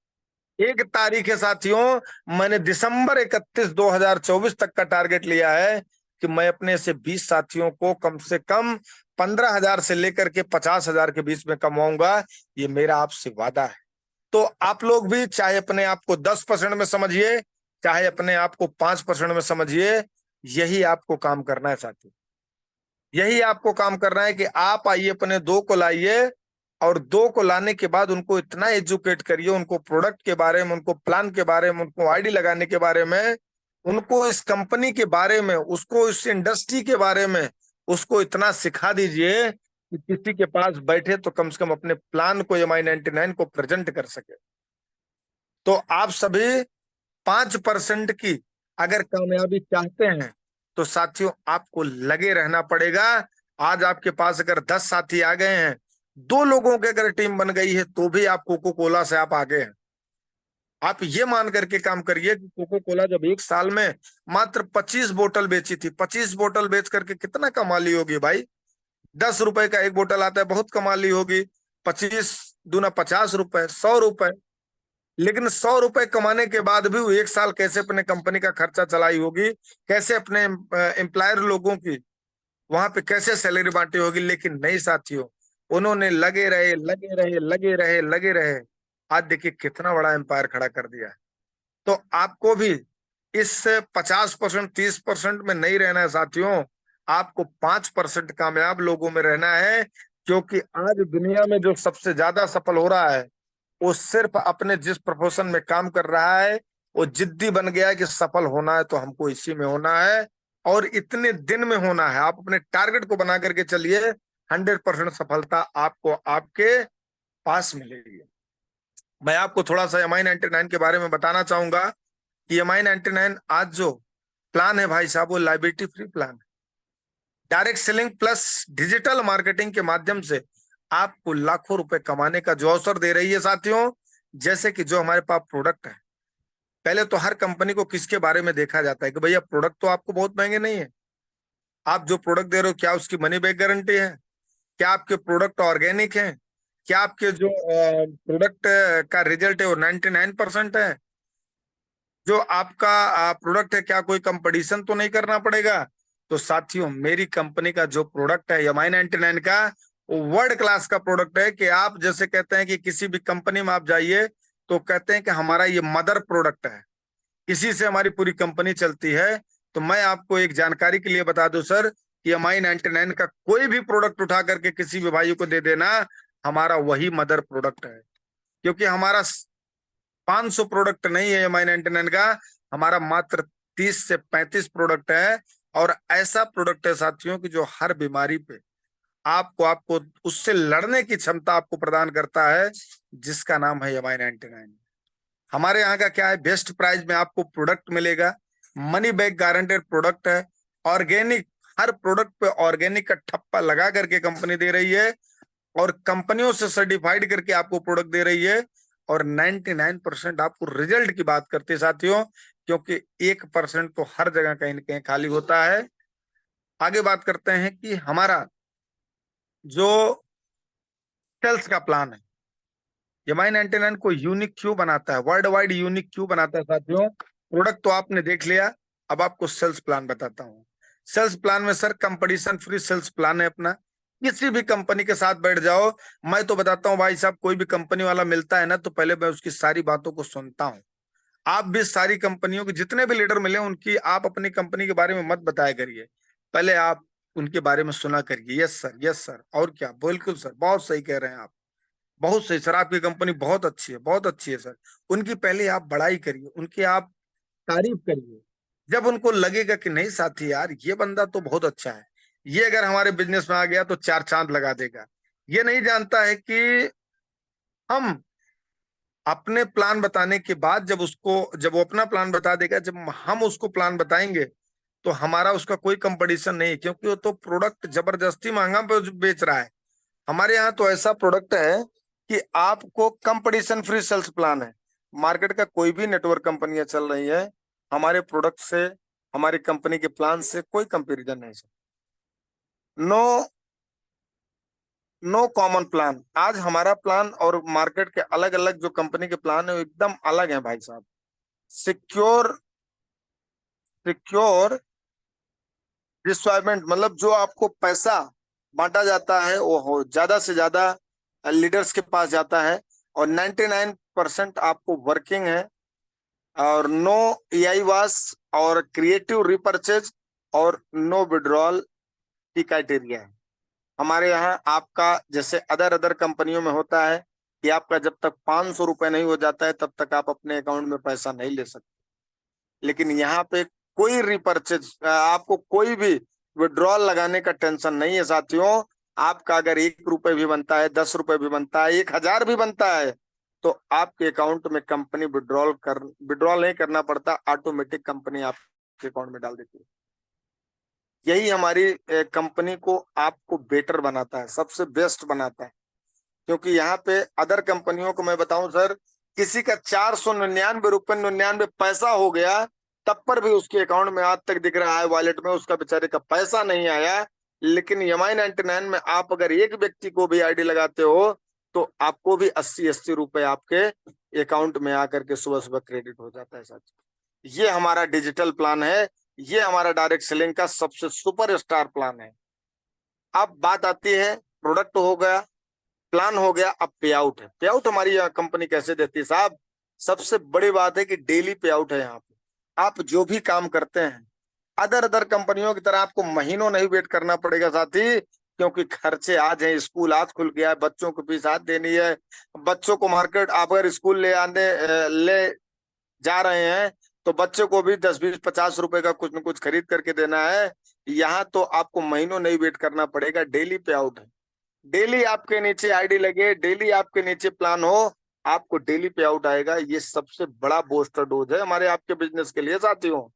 1 तारीख है साथियों, मैंने दिसंबर 31 2024 तक का टारगेट लिया है कि मैं अपने से 20 साथियों को कम से कम 15,000 से लेकर के 50,000 के बीच में कमाऊंगा। ये मेरा आपसे वादा है। तो आप लोग भी चाहे अपने आप को 10% में समझिए, चाहे अपने आप को 5% में समझिए, यही आपको काम करना है साथियों। यही आपको काम करना है कि आप आइए, अपने 2 को लाइए, और 2 को लाने के बाद उनको इतना एजुकेट करिए, उनको प्रोडक्ट के बारे में, उनको प्लान के बारे में, उनको आईडी लगाने के बारे में, उनको इस कंपनी के बारे में, उसको इस इंडस्ट्री के बारे में, उसको इतना सिखा दीजिए कि किसी के पास बैठे तो कम से कम अपने प्लान को MI99 को प्रेजेंट कर सके। तो आप सभी 5% की अगर कामयाबी चाहते हैं तो साथियों आपको लगे रहना पड़ेगा। आज आपके पास अगर 10 साथी आ गए हैं, 2 लोगों की अगर टीम बन गई है, तो भी आप कोको कोला से आप आगे हैं। आप ये मान करके काम करिए कि कोको कोला जब 1 साल में मात्र 25 बोतल बेची थी, 25 बोतल बेच करके कितना कमा ली होगी भाई। 10 रुपए का 1 बोतल आता है, बहुत कमा ली होगी। 25 दूना 50 रुपए, 100 रुपए। लेकिन 100 रुपए कमाने के बाद भी वो 1 साल कैसे अपने कंपनी का खर्चा चलाई होगी, कैसे अपने एम्प्लॉयर लोगों की वहां पे कैसे सैलरी बांटी होगी। लेकिन नहीं साथियों, उन्होंने लगे रहे, लगे रहे, लगे रहे, लगे रहे। आज देखिए कितना बड़ा एम्पायर खड़ा कर दिया है। तो आपको भी इस 50%, 30% में नहीं रहना है साथियों, आपको 5% कामयाब लोगों में रहना है। क्योंकि आज दुनिया में जो सबसे ज्यादा सफल हो रहा है, वो सिर्फ अपने जिस प्रोफेशन में काम कर रहा है, वो जिद्दी बन गया है कि सफल होना है तो हमको इसी में होना है, और इतने दिन में होना है। आप अपने टारगेट को बना करके चलिए, 100% सफलता आपको आपके पास मिलेगी। मैं आपको थोड़ा सा MI99 के बारे में बताना चाहूंगा कि MI99 आज जो प्लान है भाई साहब, वो लाइबिलिटी फ्री प्लान है। Direct selling plus digital marketing के माध्यम से आपको लाखों रुपए कमाने का जो अवसर दे रही है साथियों। जैसे कि जो हमारे पास प्रोडक्ट है, पहले तो हर कंपनी को किसके बारे में देखा जाता है कि भैया प्रोडक्ट तो आपको बहुत महंगे नहीं है, आप जो प्रोडक्ट दे रहे हो क्या उसकी मनी बैक गारंटी है, क्या आपके प्रोडक्ट ऑर्गेनिक है, क्या आपके जो प्रोडक्ट का रिजल्ट है वो 99% है, जो आपका प्रोडक्ट है क्या कोई कंपटीशन तो नहीं करना पड़ेगा। तो साथियों मेरी कंपनी का जो प्रोडक्ट है MI99 का, वो वर्ल्ड क्लास का प्रोडक्ट है। कि आप जैसे कहते हैं कि किसी भी कंपनी में आप जाइए तो कहते हैं कि हमारा ये मदर प्रोडक्ट है, इसी से हमारी पूरी कंपनी चलती है। तो मैं आपको एक जानकारी के लिए बता दूं सर, कि MI99 का कोई भी प्रोडक्ट उठा करके किसी भी भाई को दे देना, हमारा वही मदर प्रोडक्ट है। क्योंकि हमारा 500 प्रोडक्ट नहीं है MI99 का, हमारा मात्र 30 से 35 प्रोडक्ट है। और ऐसा प्रोडक्ट है साथियों कि जो हर बीमारी पे आपको आपको उससे लड़ने की क्षमता आपको प्रदान करता है, जिसका नाम है MI99। हमारे यहाँ का क्या है, बेस्ट प्राइस में आपको प्रोडक्ट मिलेगा, मनी बैक गारंटेड प्रोडक्ट है, ऑर्गेनिक, हर प्रोडक्ट पे ऑर्गेनिक का ठप्पा लगा करके कंपनी दे रही है, और कंपनियों से सर्टिफाइड करके आपको प्रोडक्ट दे रही है। और 99% आपको रिजल्ट की बात करते हैं साथियों, क्योंकि 1% तो हर जगह कहीं ना कहीं खाली होता है। आगे बात करते हैं कि हमारा जो सेल्स का प्लान है, MI99 को यूनिक क्यों बनाता है, वर्ल्ड वाइड यूनिक क्यों बनाता है साथियों। प्रोडक्ट तो आपने देख लिया, अब आपको सेल्स प्लान बताता हूँ। सेल्स प्लान में sir competition free sales plan है अपना। किसी भी कंपनी के साथ बैठ जाओ, मैं तो बताता हूँ भाई साहब, कोई भी कंपनी वाला मिलता है ना, तो पहले मैं उसकी सारी बातों को सुनता हूँ। आप भी सारी कंपनियों के जितने भी लीडर मिले उनकी आप अपनी कंपनी के बारे में मत बताया करिए, पहले आप उनके बारे में सुना करिए। यस सर, यस सर, और क्या, बिल्कुल सर, बहुत सही कह रहे हैं आप, बहुत सही सर, आपकी कंपनी बहुत अच्छी है, बहुत अच्छी है सर। उनकी पहले आप बड़ाई करिए, उनकी आप तारीफ करिए। जब उनको लगेगा कि नहीं साथी यार ये बंदा तो बहुत अच्छा है, ये अगर हमारे बिजनेस में आ गया तो 4 चांद लगा देगा। ये नहीं जानता है कि हम अपने प्लान बताने के बाद जब वो अपना प्लान बता देगा, जब हम उसको प्लान बताएंगे, तो हमारा उसका कोई कंपटीशन नहीं है, क्योंकि वो तो प्रोडक्ट जबरदस्ती महंगा पे बेच रहा है। हमारे यहाँ तो ऐसा प्रोडक्ट है कि आपको कंपटीशन फ्री सेल्स प्लान है। मार्केट का कोई भी नेटवर्क कंपनियां चल रही है, हमारे प्रोडक्ट से, हमारी कंपनी के प्लान से कोई कंपैरिजन नहीं sir. No, no common plan. आज हमारा प्लान और मार्केट के अलग अलग जो कंपनी के प्लान है वो एकदम अलग है भाई साहब। सिक्योर, सिक्योर डिप्लॉयमेंट, मतलब जो आपको पैसा बांटा जाता है वो हो ज्यादा से ज्यादा लीडर्स के पास जाता है, और 99% आपको वर्किंग है, और नो EI वास, और क्रिएटिव रिपर्चेज, और नो विड्रॉल की क्राइटेरिया है। हमारे यहाँ आपका जैसे अदर अदर कंपनियों में होता है कि आपका जब तक 500 रुपये नहीं हो जाता है तब तक आप अपने अकाउंट में पैसा नहीं ले सकते। लेकिन यहाँ पे कोई रिपर्चेज, आपको कोई भी विड्रॉल लगाने का टेंशन नहीं है साथियों। आपका अगर 1 रुपए भी बनता है, 10 रुपए भी बनता है, 1,000 भी बनता है, तो आपके अकाउंट में कंपनी विड्रॉल नहीं करना पड़ता, ऑटोमेटिक कंपनी आपके अकाउंट में डाल देती है। यही हमारी कंपनी को आपको बेटर बनाता है, सबसे बेस्ट बनाता है। क्योंकि यहाँ पे अदर कंपनियों को मैं बताऊं सर, किसी का 499 रुपये 99 पैसा हो गया, तब पर भी उसके अकाउंट में आज तक दिख रहा है वॉलेट में, उसका बेचारे का पैसा नहीं आया। लेकिन MI99 में आप अगर एक व्यक्ति को भी आईडी लगाते हो तो आपको भी 80-80 रुपए आपके अकाउंट में आकर के सुबह सुबह क्रेडिट हो जाता है साथ। ये हमारा डिजिटल प्लान है, ये हमारा डायरेक्ट सेलिंग का सबसे सुपर स्टार प्लान है। अब बात आती है, प्रोडक्ट हो गया, प्लान हो गया, अब पे आउट है। पे आउट हमारी कंपनी कैसे देती है साहब? सबसे बड़ी बात है कि डेली पे आउट है। यहाँ पे आप जो भी काम करते हैं, अदर अदर कंपनियों की तरह आपको महीनों नहीं वेट करना पड़ेगा साथी। क्योंकि खर्चे आज हैं, स्कूल आज खुल गया है, बच्चों को फीस आज देनी है, बच्चों को मार्केट आप अगर स्कूल ले जा रहे हैं तो बच्चे को भी 10-20-50 रुपए का कुछ न कुछ खरीद करके देना है। यहाँ तो आपको महीनों नहीं वेट करना पड़ेगा, डेली पे आउट है। डेली आपके नीचे आईडी लगे, डेली आपके नीचे प्लान हो, आपको डेली पे आउट आएगा। ये सबसे बड़ा बूस्टर डोज है हमारे आपके बिजनेस के लिए साथियों।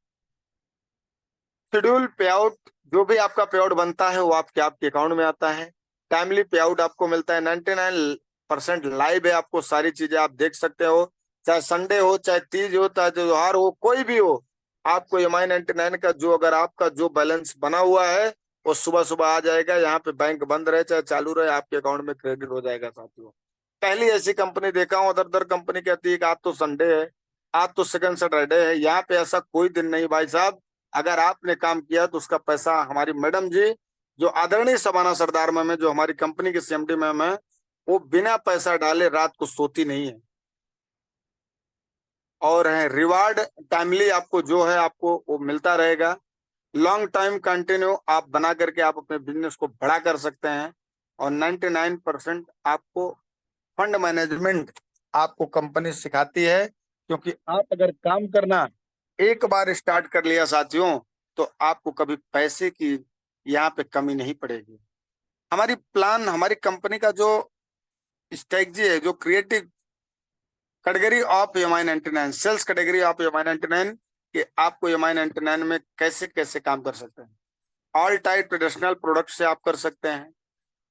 शेड्यूल पे आउट, जो भी आपका पे आउट बनता है वो आपके आपके अकाउंट में आता है। टाइमली पे आउट आपको मिलता है, 99% लाइव है, आपको सारी चीजें आप देख सकते हो। चाहे संडे हो, चाहे तीज हो, चाहे त्योहार हो, कोई भी हो, आपको MI99 का जो अगर आपका जो बैलेंस बना हुआ है वो सुबह सुबह आ जाएगा। यहाँ पे बैंक बंद रहे चाहे चालू रहे, आपके अकाउंट में क्रेडिट हो जाएगा साथियों। पहली ऐसी कंपनी देखा हूँ, अदर अदर कंपनी कहती है कि आज तो संडे है, आज तो सेकंड सैटरडे है। यहाँ पे ऐसा कोई दिन नहीं भाई साहब। अगर आपने काम किया तो उसका पैसा हमारी मैडम जी, जो आदरणीय सबाना सरदार मैम है, जो हमारी कंपनी की CMD मैम है, वो बिना पैसा डाले रात को सोती नहीं है। और है रिवार्ड, टाइमली आपको जो है आपको वो मिलता रहेगा। लॉन्ग टाइम कंटिन्यू आप बना करके आप अपने बिजनेस को बड़ा कर सकते हैं। और 99% आपको फंड मैनेजमेंट आपको कंपनी सिखाती है। क्योंकि आप अगर काम करना एक बार स्टार्ट कर लिया साथियों, तो आपको कभी पैसे की यहाँ पे कमी नहीं पड़ेगी। हमारी प्लान, हमारी कंपनी का जो स्ट्रेटजी है, जो creative category of MI99, sales category of MI99, कि आपको MI99 में कैसे कैसे काम कर सकते हैं। ऑल टाइप ट्रेडिशनल प्रोडक्ट से आप कर सकते हैं।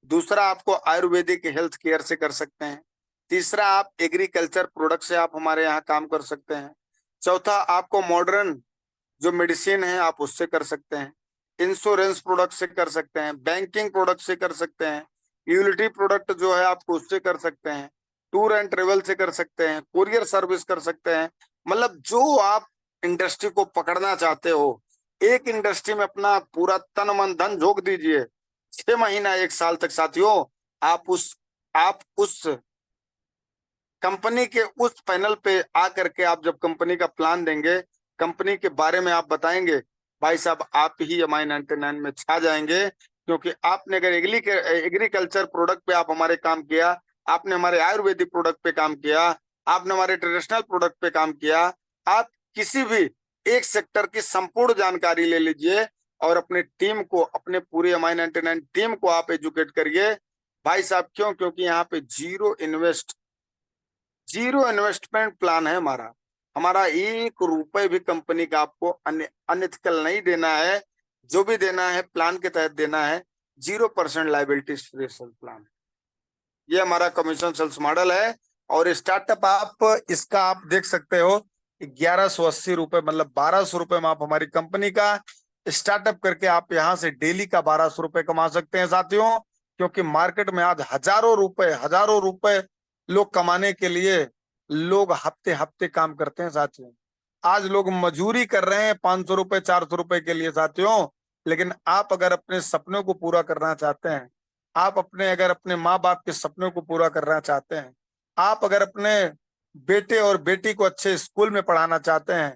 दूसरा, आपको आयुर्वेदिक हेल्थ केयर से कर सकते हैं। तीसरा, आप एग्रीकल्चर प्रोडक्ट से आप हमारे यहाँ काम कर सकते हैं। चौथा, आपको मॉडर्न जो मेडिसिन है आप उससे कर सकते हैं। इंश्योरेंस प्रोडक्ट से कर सकते हैं, बैंकिंग प्रोडक्ट से कर सकते हैं, यूटिलिटी प्रोडक्ट जो है आपको उससे कर सकते हैं, टूर एंड ट्रेवल से कर सकते हैं, कुरियर सर्विस कर सकते हैं। मतलब जो आप इंडस्ट्री को पकड़ना चाहते हो, एक इंडस्ट्री में अपना पूरा तन मन धन झोंक दीजिए, 6 महीना 1 साल तक साथियों, आप उस कंपनी के उस पैनल पे आकर के आप जब कंपनी का प्लान देंगे, कंपनी के बारे में आप बताएंगे, भाई साहब आप ही MI99 में छा जाएंगे। क्योंकि आपने अगर एग्रीकल्चर प्रोडक्ट पे आप हमारे काम किया, आपने हमारे आयुर्वेदिक प्रोडक्ट पे काम किया, आपने हमारे ट्रेडिशनल प्रोडक्ट पे काम किया, आप किसी भी एक सेक्टर की संपूर्ण जानकारी ले लीजिए और अपने टीम को, अपने पूरी MI99 टीम को आप एजुकेट करिए भाई साहब। क्यों? क्योंकि यहाँ पे जीरो इन्वेस्टमेंट प्लान है हमारा। हमारा 1 रुपए भी कंपनी का आपको अनएथिकल नहीं देना है। जो भी देना है प्लान के तहत देना है। 0% लाइबिलिटी फ्री सेल प्लान, ये हमारा कमीशन सेल्स मॉडल है। और स्टार्टअप आप इसका आप देख सकते हो, 1180 रुपए मतलब 1200 रुपए में आप हमारी कंपनी का स्टार्टअप करके आप यहाँ से डेली का 1200 रुपए कमा सकते हैं साथियों। क्योंकि मार्केट में आज हजारों रुपए लोग कमाने के लिए लोग हफ्ते हफ्ते काम करते हैं साथियों। आज लोग मजूरी कर रहे हैं 500 रुपए 400 रुपए के लिए साथियों। लेकिन आप अगर अपने सपनों को पूरा करना चाहते हैं, आप अगर अपने माँ बाप के सपनों को पूरा करना चाहते हैं, आप अगर अपने बेटे और बेटी को अच्छे स्कूल में पढ़ाना चाहते हैं,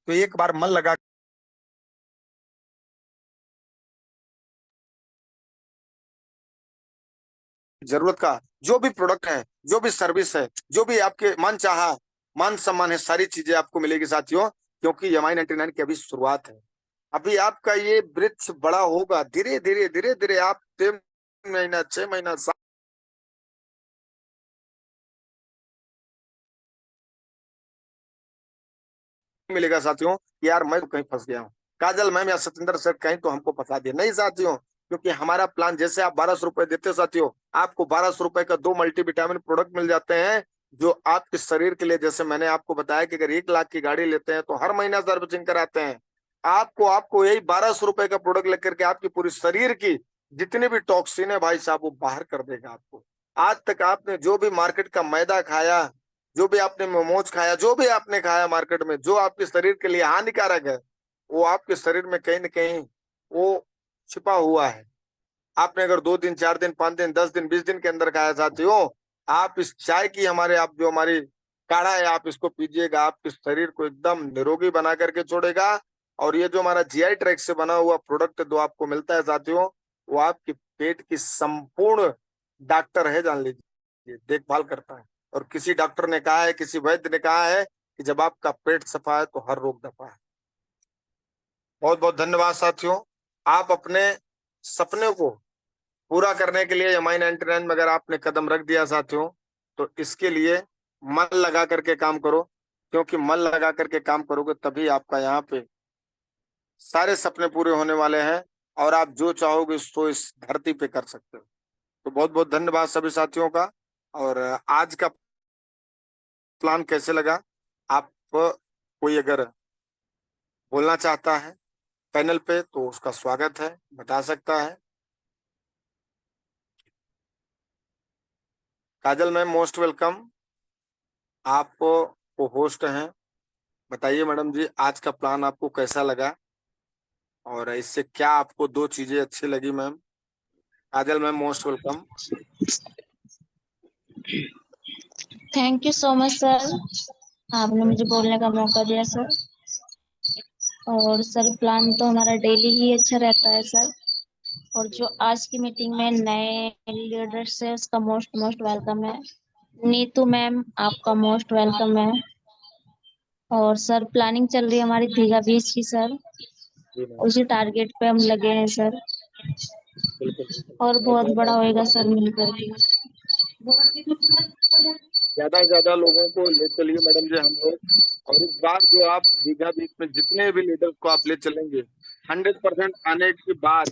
तो एक बार मन लगा जरूरत का जो भी प्रोडक्ट है, जो भी सर्विस है, जो भी आपके मन चाहा, मान सम्मान है, सारी चीजें आपको मिलेगी साथियों। क्योंकि MI99 की अभी शुरुआत है। अभी आपका ये वृक्ष बड़ा होगा, धीरे धीरे धीरे धीरे आप 3 महीना 6 महीना मिलेगा साथियों। यार मैं तो कहीं फंस गया हूँ, काजल मैम या सतेंद्र सर कहीं तो हमको फंसा दिया नहीं साथियों। क्योंकि हमारा प्लान, जैसे आप 1200 रुपए देते हो साथियों, आपको 1200 रुपए का 2 मल्टीविटामिन प्रोडक्ट मिल जाते हैं, जो आपके शरीर के लिए, जैसे मैंने आपको बताया कि अगर 1 लाख की गाड़ी लेते हैं तो हर महीना सर्विसिंग कराते हैं। आपको आपको यही 1200 रुपए का प्रोडक्ट लेकर के आपकी पूरी शरीर की जितनी भी टॉक्सिन है भाई साहब, वो बाहर कर देगा आपको। आज तक आपने जो भी मार्केट का मैदा खाया, जो भी आपने मोमोज खाया, जो भी आपने खाया मार्केट में, जो आपके शरीर के लिए हानिकारक है, वो आपके शरीर में कहीं ना कहीं वो छिपा हुआ है। आपने अगर 2 दिन 4 दिन 5 दिन 10 दिन 20 दिन के अंदर खाया साथियों, आप इस चाय की हमारे, आप जो हमारी काढ़ा है, आप इसको पीजिएगा, आपके शरीर को एकदम निरोगी बना करके छोड़ेगा। और ये जो हमारा GI ट्रैक से बना हुआ प्रोडक्ट जो आपको मिलता है साथियों, वो आपके पेट की संपूर्ण डॉक्टर है, जान लीजिए, देखभाल करता है। और किसी डॉक्टर ने कहा है, किसी वैद्य ने कहा है कि जब आपका पेट सफा है तो हर रोग दफा है। बहुत बहुत धन्यवाद साथियों। आप अपने सपने को पूरा करने के लिए MI99 में अगर आपने कदम रख दिया साथियों, तो इसके लिए मन लगा करके काम करो। क्योंकि मन लगा करके काम करोगे तभी आपका यहाँ पे सारे सपने पूरे होने वाले हैं, और आप जो चाहोगे सो इस धरती पे कर सकते हो। तो बहुत बहुत धन्यवाद सभी साथियों का। और आज का प्लान कैसे लगा? आप कोई अगर बोलना चाहता है पैनल पे तो उसका स्वागत है, बता सकता है। काजल मैम मोस्ट वेलकम, आप को होस्ट हैं। बताइए मैडम जी, आज का प्लान आपको कैसा लगा, और इससे क्या आपको 2 चीजें अच्छी लगी ma'am? Kajal ma'am most welcome. Thank you so much sir, आपने मुझे बोलने का मौका दिया सर। और सर प्लान तो हमारा डेली ही अच्छा रहता है सर। और जो आज की मीटिंग में नए लीडर्स है उसका मोस्ट मोस्ट वेलकम है। नीतू मैम आपका मोस्ट वेलकम है। और सर प्लानिंग चल रही है हमारी दीघा बीच की सर, जी मैम, उसी टारगेट पे हम लगे हैं सर। बिल्कुल बिल्कुल। और और बहुत बहुत बड़ा अच्छा होएगा लगा सर मैम। मिलकर के। ज्यादा से ज्यादा लोगों को ले चलिए मैडम जी हम लोग। और इस बार जो आप दीघा बीच में जितने भी लीडर्स को आप ले चलेंगे, 100% आने के बाद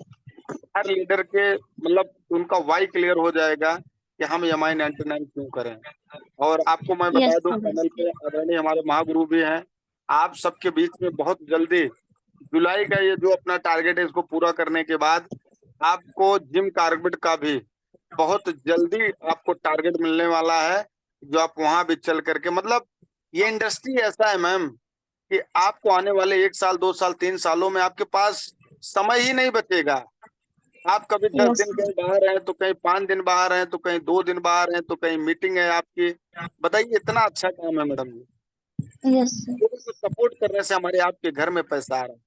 हर लीडर के मतलब उनका वाई क्लियर हो जाएगा कि हम MI99 क्यों करें। और आपको मैं बता यस दूं, सर। पैनल पे आदरणीय हमारे महागुरु भी हैं। आप सबके बीच में बहुत जल्दी जुलाई का ये जो अपना टारगेट है, इसको पूरा करने के बाद आपको जिम कार्बेट का भी बहुत जल्दी आपको टारगेट मिलने वाला है, जो आप वहां भी चल करके, मतलब ये इंडस्ट्री ऐसा है मैम कि आपको आने वाले 1 साल 2 साल 3 सालों में आपके पास समय ही नहीं बचेगा। आप कभी दस यस दिन कहीं बाहर हैं, तो कहीं 5 दिन बाहर हैं, तो कहीं 2 दिन बाहर हैं, तो कहीं मीटिंग है आपकी। बताइए, इतना अच्छा काम है मैडम जी। Yes sir. लोगों को सपोर्ट करने से हमारे आपके घर में पैसा आ रहा है,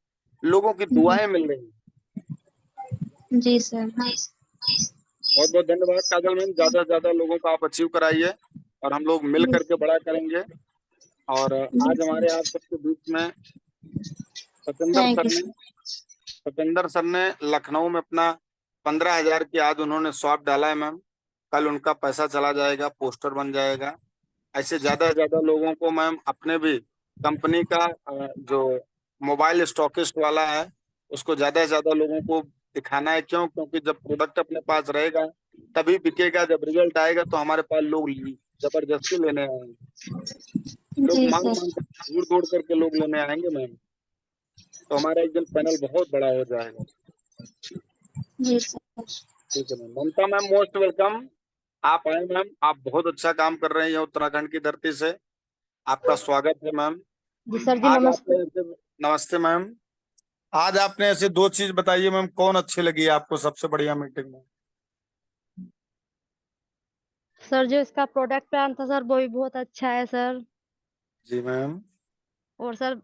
लोगों की दुआएं मिल रही हैं। जी सर। बहुत बहुत धन्यवाद काजल मैम, ज्यादा से ज्यादा लोगों को आप अचीव कराइए, और हम लोग मिल करके बड़ा करेंगे। और जी आज हमारे सर। आप सबके बीच में सतेंद्र थैंक सर यू ने सर। सतेंद्र सर ने लखनऊ में अपना 15,000 की आज उन्होंने शॉप डाला है मैम। कल उनका पैसा चला जाएगा, पोस्टर बन जाएगा। ऐसे ज्यादा से ज्यादा लोगों को मैम, अपने भी कंपनी का जो मोबाइल स्टॉकिस्ट वाला है, उसको ज्यादा से ज्यादा लोगों को दिखाना है। क्यों? क्योंकि जब प्रोडक्ट अपने पास रहेगा तभी बिकेगा, जब रिजल्ट आएगा तो हमारे पास लोग जबरदस्ती लेने आएंगे। लोग जी मांग सर। मांग कर, दूर दूर करके लोग लेने आएंगे मैम। तो हमारा एक दिन पैनल बहुत बड़ा हो जाएगा। जी सर। ठीक है मैम। ममता मैम मोस्ट वेलकम, आप आए मैम, आप बहुत अच्छा काम कर रहे हैं उत्तराखंड की धरती से। आपका स्वागत है मैम। जी सर जी आज नमस्ते। आपने नमस्ते मैम। आज आपने ऐसे 2 चीज बताइए मैम, कौन अच्छी लगी आपको सबसे बढ़िया मीटिंग में? सर जो इसका प्रोडक्ट प्लान था सर वो भी बहुत अच्छा है सर। जी मैम। और सर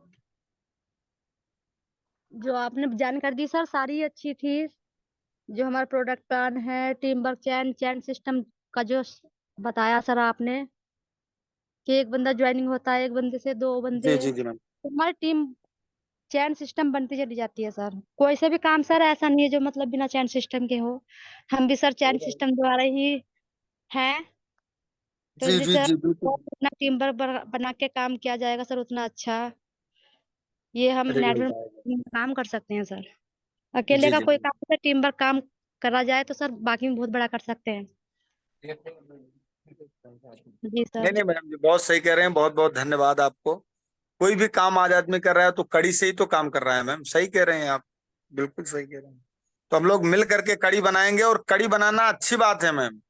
जो आपने जानकारी दी सर सारी अच्छी थी। जो हमारा प्रोडक्ट प्लान है, टीम वर्क चैन चैन सिस्टम का जो बताया सर आपने, कि एक बंदा ज्वाइनिंग होता है, एक बंदे से दो जी बंदे, जी जी मैम। तो हमारी टीम चैन सिस्टम बनती चली जाती है सर। कोई से भी काम सर ऐसा नहीं है जो मतलब बिना चैन सिस्टम के हो। हम भी सर चैन सिस्टम द्वारा ही हैं। तो जी इसलिए जी सर जी बिल्कुल। जितना टीम वर्क बना के काम किया जाएगा सर उतना अच्छा ये हम रिजल्ट नेटवर्क आएगा। में काम कर सकते हैं सर। अकेले जी का जी कोई काम से टीम वर्क काम करा जाए तो सर बाकी में बहुत बड़ा कर सकते हैं। जी नहीं सर। नहीं मैडम जी, बहुत सही कह रहे हैं, बहुत बहुत धन्यवाद आपको। कोई भी काम आज आदमी कर रहा है तो कड़ी से ही तो काम कर रहा है मैम, सही कह रहे हैं आप, बिल्कुल सही कह रहे हैं। तो हम लोग मिल करके कड़ी बनाएंगे, और कड़ी बनाना अच्छी बात है मैम।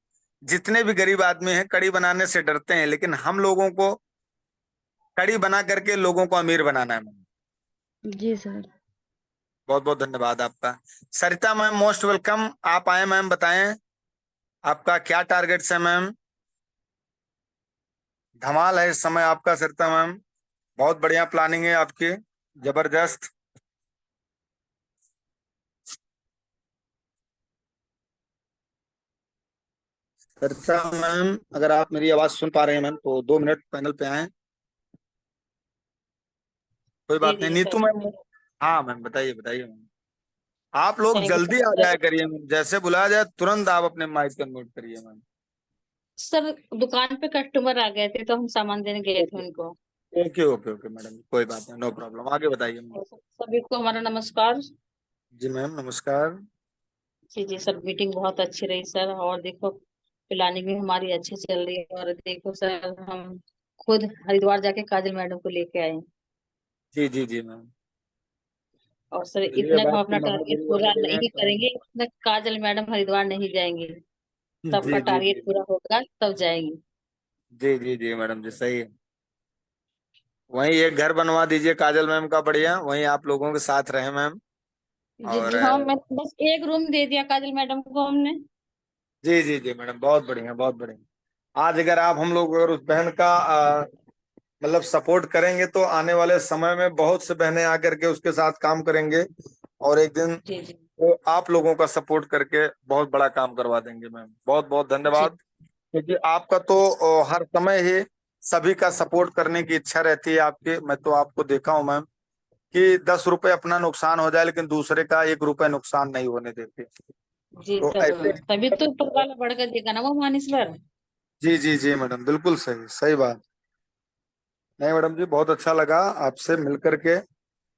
जितने भी गरीब आदमी हैं कड़ी बनाने से डरते हैं, लेकिन हम लोगों को कड़ी बना करके लोगों को अमीर बनाना है मैम। जी सर। बहुत बहुत धन्यवाद आपका। सरिता मैम मोस्ट वेलकम, आप आए मैम, बताएं आपका क्या टारगेट्स है मैम। धमाल है इस समय आपका सरिता मैम, बहुत बढ़िया प्लानिंग है आपकी, जबरदस्त। सरिता मैम अगर आप मेरी आवाज सुन पा रहे हैं मैम तो 2 मिनट पैनल पे आए। कोई जी बात नहीं, जी नीतू सर। मैम। हाँ मैम, बताइए बताइए मैम। आप लोग थैंक यू जल्दी आ सर। जाया करिए मैम, जैसे बुलाया जाए तुरंत आप अपने माइक पर म्यूट करिए मैम। सर दुकान पे कस्टमर आ गए थे तो हम सामान देने गए थे ओके उनको। ओके ओके ओके मैडम, कोई बात नहीं, नो प्रॉब्लम, आगे बताइए मैम। और सभी को हमारा नमस्कार। जी मैम नमस्कार। जी जी सर, मीटिंग बहुत अच्छी रही सर। और देखो प्लानिंग भी हमारी अच्छी चल रही है। और देखो सर, हम खुद हरिद्वार जाके काजल मैडम को लेके आए। जी जी जी मैम। और सर चलिए, इतना अब हम आपकी अपना टारगेट महागुरु आ पूरा गई हैं नहीं तो करेंगे इतना काजल मैडम हरिद्वार नहीं जाएंगे। सबका जी जी जी टारगेट पूरा होगा तब जाएंगे। जी जी जी मैडम जी, सही है। वहीं एक घर बनवा दीजिए काजल मैम का, बढ़िया, वहीं आप लोगों के साथ रहे मैम। जी और जी हाँ, मैं बस एक रूम दे दिया काजल मैडम को हमने। जी जी जी मैडम, बहुत बढ़िया बहुत बढ़िया। आज अगर आप हम लोग अगर उस बहन का मतलब सपोर्ट करेंगे तो आने वाले समय में बहुत से बहनें आकर के उसके साथ काम करेंगे, और एक दिन जी जी वो आप लोगों का सपोर्ट करके बहुत बड़ा काम करवा देंगे मैम। बहुत बहुत जी धन्यवाद, क्योंकि आपका तो हर समय ही सभी का सपोर्ट करने की इच्छा रहती है आपकी। मैं तो आपको देखा हूं मैम कि 10 रुपए अपना नुकसान हो जाए लेकिन दूसरे का 1 रुपए नुकसान नहीं होने देते। जी तो सर, ऐसे तभी तो ऊपर वाला बढ़ कर देगा ना वो मानीश्वर। जी जी जी मैडम, बिल्कुल सही सही बात। नहीं मैडम जी, बहुत अच्छा लगा आपसे मिल करके,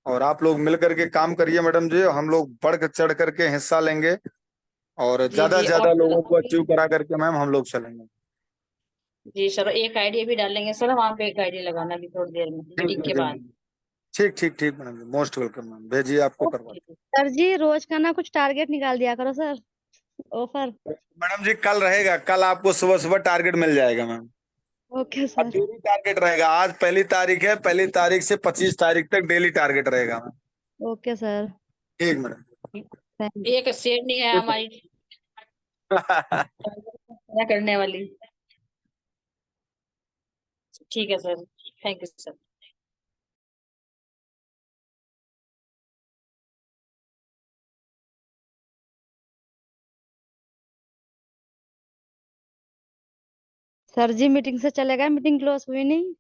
और आप लोग मिल करके काम करिए मैडम जी, हम लोग बढ़ चढ़ करके हिस्सा लेंगे, और जी ज्यादा से जी और ज्यादा सर लोगों को अभी अचीव करा करके मैम हम लोग चलेंगे। जी सर एक आइडिया भी डालेंगे सर, वहाँ पे एक आइडिया लगाना भी थोड़ी देर में जी मीटिंग जी के जी बाद। मैम। ठीक ठीक ठीक मैडम जी, मोस्ट वेलकम मैम, भेजिए, आपको करवा। ओके। सर जी रोज का ना कुछ टारगेट निकाल दिया करो सर, ऑफर। मैडम जी कल रहेगा, कल आपको सुबह सुबह टारगेट मिल जाएगा मैम। ओके अब सर। डेली टारगेट रहेगा, आज 1 तारीख है, 1 तारीख से 25 तारीख तक डेली टारगेट रहेगा मैम। Okay sir. ठीक मैडम। थैंक एक शेर नहीं है हमारी पूरा करने वाली। ठीक है sir, thank you sir. Sir ji meeting से चले गए, मीटिंग क्लोज हुई नहीं।